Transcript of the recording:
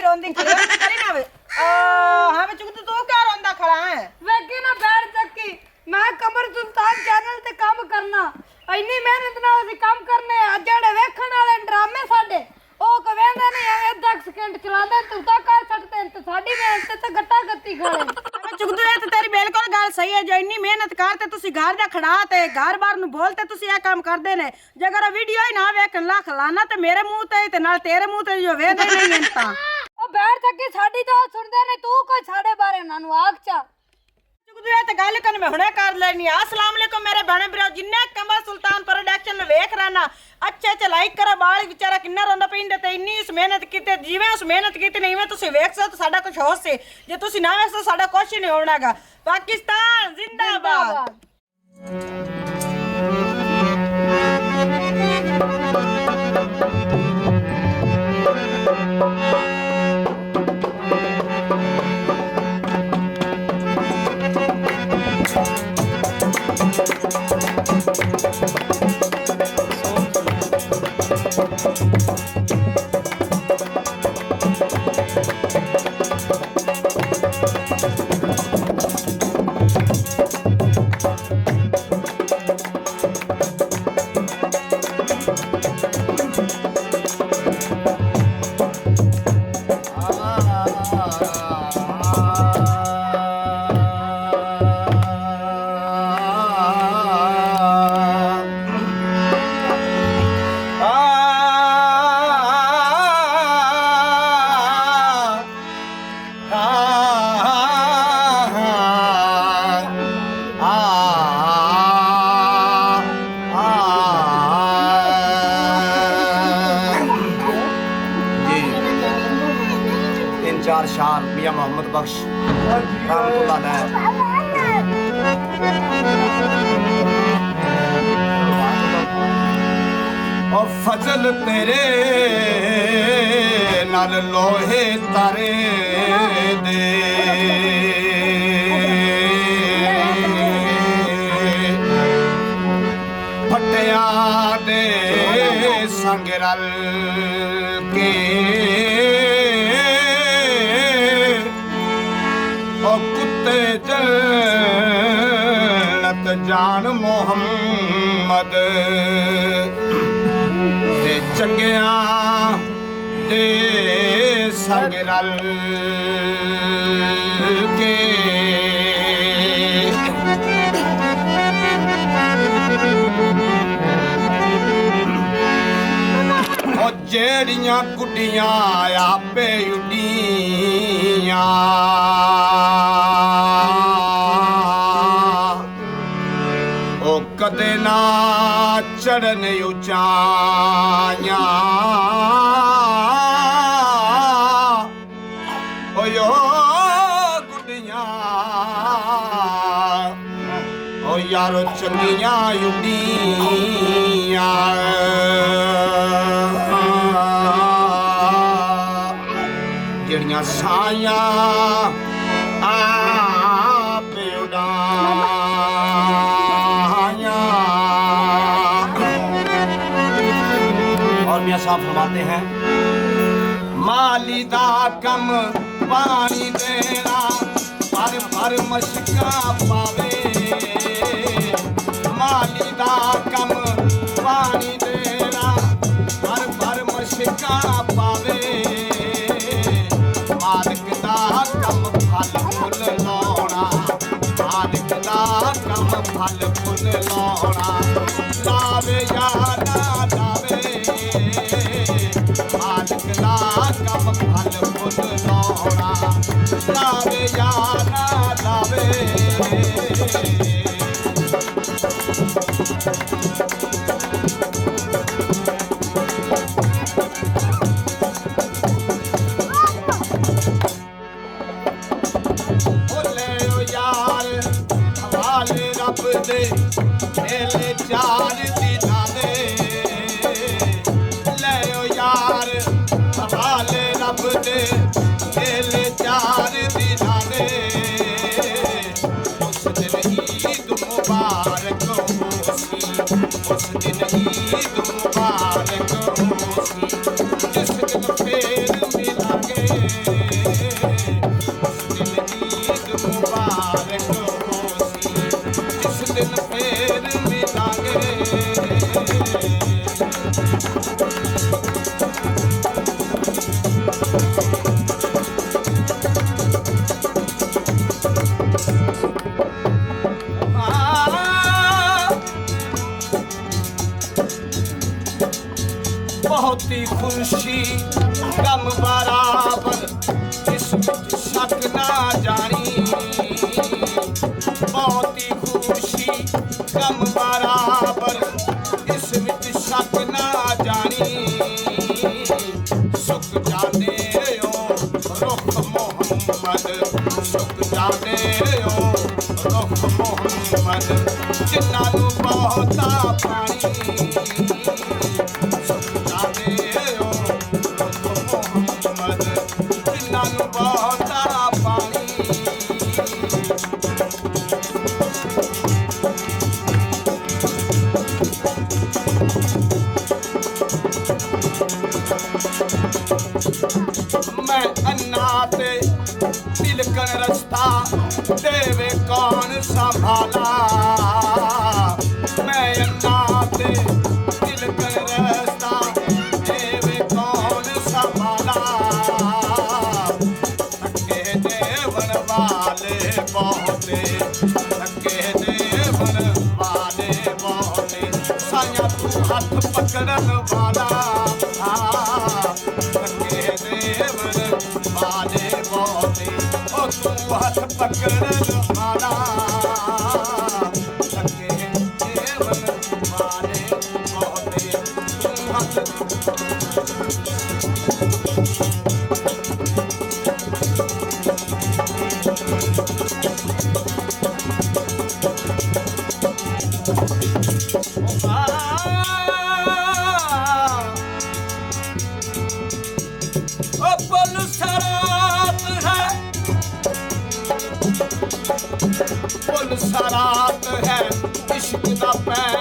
रोंदी खड़ी करी ना वे हां वे चुग तू क्या रोंदा खड़ा है वे की ना बैठ चक्की मैं कमर सुल्तान चैनल ते काम करना इन्नी मेहनत नाल ਅਸੀਂ ਕੰਮ ਕਰਨੇ ਆ ਜਿਹੜੇ ਵੇਖਣ ਵਾਲੇ ਡਰਾਮੇ ਸਾਡੇ ਉਹ ਕਵੇਂਦੇ ਨਹੀਂ ਐਵੇਂ 10 ਸਕਿੰਟ ਚਲਾਉਂਦੇ ਤੂੰ ਤਾਂ ਕਰ ਸਕਦੇ ਤੇ ਸਾਡੀ ਮਿਹਨਤ ਤੇ ਗੱਟਾ ਗੱਤੀ ਖਾਲੇ मैं चुगदू है तो तेरी बिल्कुल गल सही है जो इन्नी मेहनत करते तुसी घर दा खड़ा ते घर बार नु बोलते तुसी ये काम करदे ने जे अगर वीडियो ही ना वेखन लाख लाना ते मेरे मुंह ते नाल तेरे मुंह ते जो वेदे नहीं इंता ਉਹ ਬੈਠ ਚੱਕੀ ਸਾਡੀ ਤਾਂ ਸੁਣਦੇ ਨੇ ਤੂੰ ਕੋਈ ਸਾਡੇ ਬਾਰੇ ਉਹਨਾਂ ਨੂੰ ਆਖ ਚਾ चुगदू है तो गल कन मैं हुणे कर लेनी अस्सलाम वालेकुम मेरे बहने भरा जिन्ने कमर सुल्तान प्रोडक्शन वेख रहना अच्छे लाइक करो बाल बेचारा किन्ना रोंदा पिंदे ते इन्नी उस मेहनत कीते जिवें उस मेहनत कीती नहीं में तुसी वेख सो तो साडा कुछ होश से जे तुसी ना वेख सो साडा कुछ नहीं होणागा पाकिस्तान जिंदाबाद चार शार मियां मोहम्मद बख्श रहमतुल्लाह अलैह ओ फजल तेरे नाल लोहे तारे दे फटिया दे संग रल के जन्नत जान मोहम्मद ते चंगिया दे संग रल के ओ जेड़ियां गुड्डियां आपे उड्डियां कदे ना चढ़न ऊंचाइयां ओ यो गुड्डियां ओ यारो चंगियां उड्डियां जेड़ियां साइयां आपे उड़ा साहब फरमाते हैं माली दा कम पानी देना पर भर मशका पावे माली दा कम पानी देना पर भर मशका पावे मालिक दा कम फल फुल लाउणा मालिक दा कम फल फुल लाउणा लावे या ना लावे मालिक दा कम फल फुल लाउणा लावे या ना लावे बहुत ही खुशी गम बराबर इस विच शक ना जानी बहुत ही खुशी गम बराबर इस विच शक ना जानी सुख जाने ओ रुख मोहम्मद सुख जाने ओ रुख मोहम्मद जिन्हां नूं बहुता पानी सुख जाने ओ रुख मोहम्मद जिन्हां नूं बहुता पानी मैं अन्ना ते तिलकन रस्ता देवे कौन संभाला मैं अन्ना ते तिलकन रस्ता देवे कौन संभाला थके देवन वाले बहुते थके देवन वाले बहुते साया तू हथ पकड़न वाला थके देवन वाले बहुते ओ तू हथ पकड़न वाला थके देवन वाले बहुते तू हथ ओ पुल सरात है पुल सरात है इश्क दा पैर